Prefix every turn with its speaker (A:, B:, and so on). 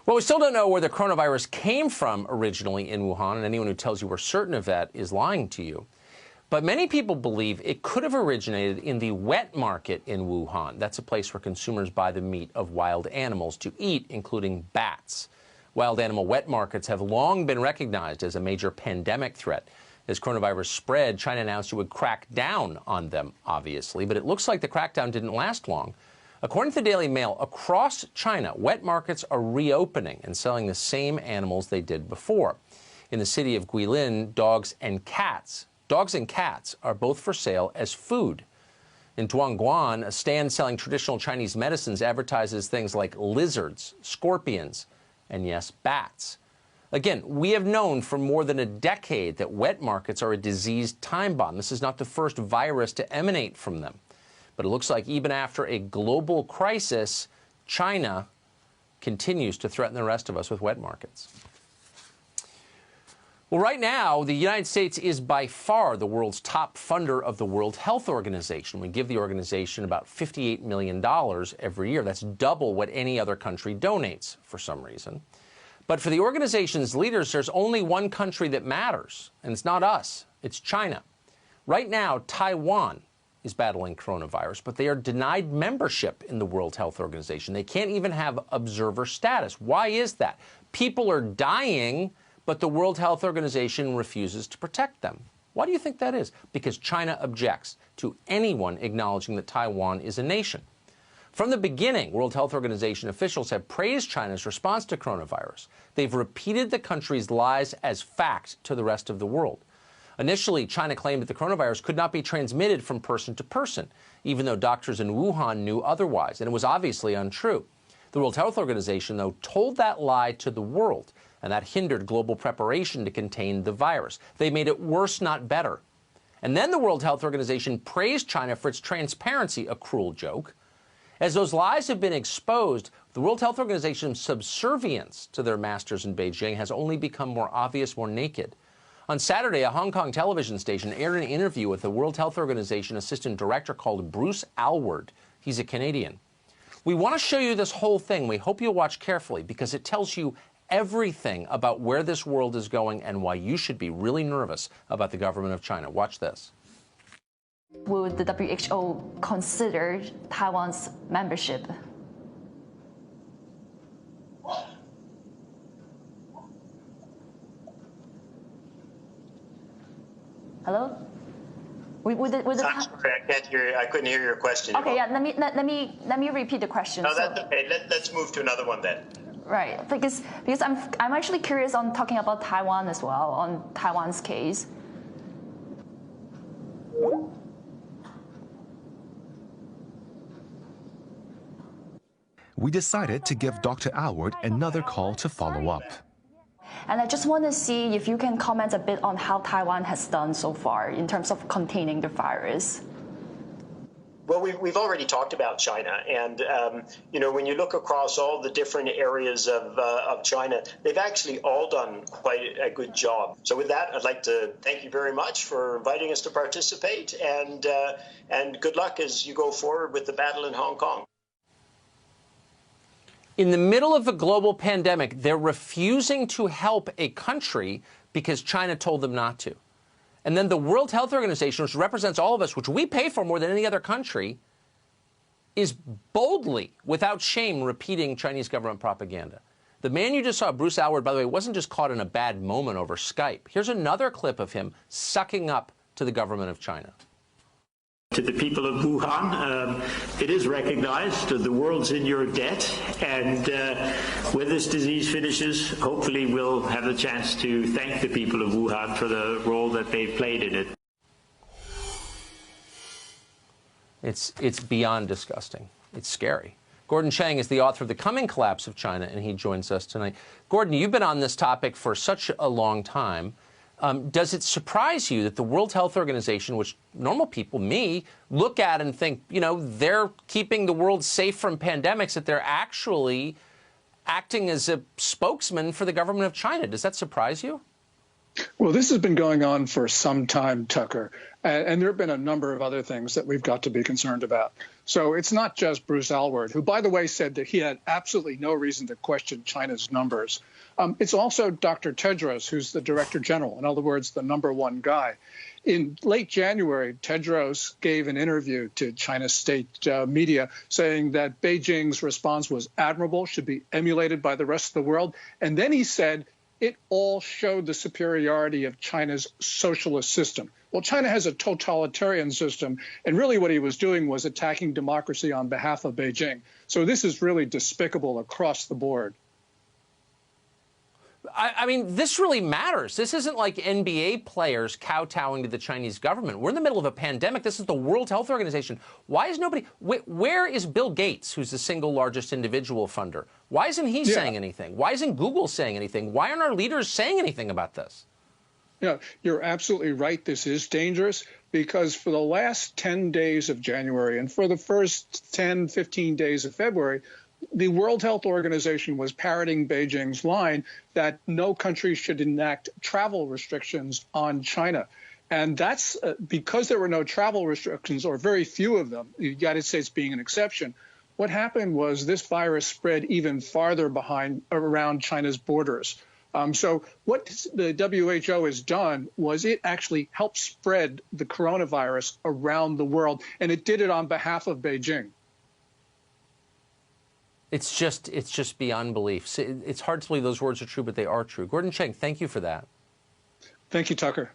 A: Well, we still don't know where the coronavirus came from originally in Wuhan, and anyone who tells you we're certain of that is lying to you. But many people believe it could have originated in the wet market in Wuhan. That's a place where consumers buy the meat of wild animals to eat, including bats. Wild animal wet markets have long been recognized as a major pandemic threat. As coronavirus spread, China announced it would crack down on them, obviously, but it looks like the crackdown didn't last long. According to the Daily Mail, across China, wet markets are reopening and selling the same animals they did before. In the city of Guilin, dogs and cats are both for sale as food. In Duangguan, a stand selling traditional Chinese medicines advertises things like lizards, scorpions, and yes, bats. Again, we have known for more than a decade that wet markets are a diseased time bomb. This is not the first virus to emanate from them. But it looks like even after a global crisis, China continues to threaten the rest of us with wet markets. Well, right now, the United States is by far the world's top funder of the World Health Organization. We give the organization about $58 million every year. That's double what any other country donates for some reason. But for the organization's leaders, there's only one country that matters, and it's not us, it's China. Right now, Taiwan is battling coronavirus, but they are denied membership in the World Health Organization. They can't even have observer status. Why is that? People are dying, but the World Health Organization refuses to protect them. Why do you think that is? Because China objects to anyone acknowledging that Taiwan is a nation. From the beginning, World Health Organization officials have praised China's response to coronavirus. They've repeated the country's lies as fact to the rest of the world. Initially, China claimed that the coronavirus could not be transmitted from person to person, even though doctors in Wuhan knew otherwise, and it was obviously untrue. The World Health Organization, though, told that lie to the world, and that hindered global preparation to contain the virus. They made it worse, not better. And then the World Health Organization praised China for its transparency, a cruel joke. As those lies have been exposed, the World Health Organization's subservience to their masters in Beijing has only become more obvious, more naked. On Saturday, a Hong Kong television station aired an interview with the World Health Organization assistant director called Bruce Aylward. He's a Canadian. We want to show you this whole thing. We hope you'll watch carefully because it tells you everything about where this world is going and why you should be really nervous about the government of China. Watch this.
B: Would the WHO consider Taiwan's membership?
C: Hello?
D: I'm sorry, I can't hear. I couldn't hear your question.
C: Okay, yeah. Let me repeat the question.
D: No, that's okay. Let's move to another one then.
C: Right, because I'm actually curious on talking about Taiwan as well, on Taiwan's case.
E: We decided to give Dr. Aylward another call to follow up.
C: And I just want to see if you can comment a bit on how Taiwan has done so far in terms of containing the virus.
D: Well, we've already talked about China, and when you look across all the different areas of China, they've actually all done quite a good job. So with that, I'd like to thank you very much for inviting us to participate, and good luck as you go forward with the battle in Hong Kong.
A: In the middle of a global pandemic, they're refusing to help a country because China told them not to. And then the World Health Organization, which represents all of us, which we pay for more than any other country, is boldly, without shame, repeating Chinese government propaganda. The man you just saw, Bruce Aylward, by the way, wasn't just caught in a bad moment over Skype. Here's another clip of him sucking up to the government of China.
F: To the people of Wuhan, it is recognized that the world's in your debt, and when this disease finishes, hopefully we'll have the chance to thank the people of Wuhan for the role that they've played in it.
A: It's beyond disgusting. It's scary. Gordon Chang is the author of The Coming Collapse of China, and he joins us tonight. Gordon, you've been on this topic for such a long time. Does it surprise you that the World Health Organization, which normal people, me, look at and think, they're keeping the world safe from pandemics, that they're actually acting as a spokesman for the government of China? Does that surprise you?
G: Well, this has been going on for some time, Tucker, and there have been a number of other things that we've got to be concerned about. So it's not just Bruce Aylward, who, by the way, said that he had absolutely no reason to question China's numbers. It's also Dr. Tedros, who's the director general, in other words, the #1 guy. In late January, Tedros gave an interview to China's state media saying that Beijing's response was admirable, should be emulated by the rest of the world. And then he said it all showed the superiority of China's socialist system. Well, China has a totalitarian system, and really what he was doing was attacking democracy on behalf of Beijing. So this is really despicable across the board.
A: I mean, this really matters. This isn't like NBA players kowtowing to the Chinese government. We're in the middle of a pandemic. This is the World Health Organization. Why is nobody... Where is Bill Gates, who's the single largest individual funder? Why isn't he saying anything? Why isn't Google saying anything? Why aren't our leaders saying anything about this?
G: Yeah, you're absolutely right. This is dangerous because for the last 10 days of January and for the first 10, 15 days of February, the World Health Organization was parroting Beijing's line that no country should enact travel restrictions on China. And that's because there were no travel restrictions, or very few of them, the United States being an exception. What happened was this virus spread even farther around China's borders. So what the WHO has done was it actually helped spread the coronavirus around the world, and it did it on behalf of Beijing.
A: It's just beyond belief. It's hard to believe those words are true, but they are true. Gordon Chang, thank you for that.
G: Thank you, Tucker.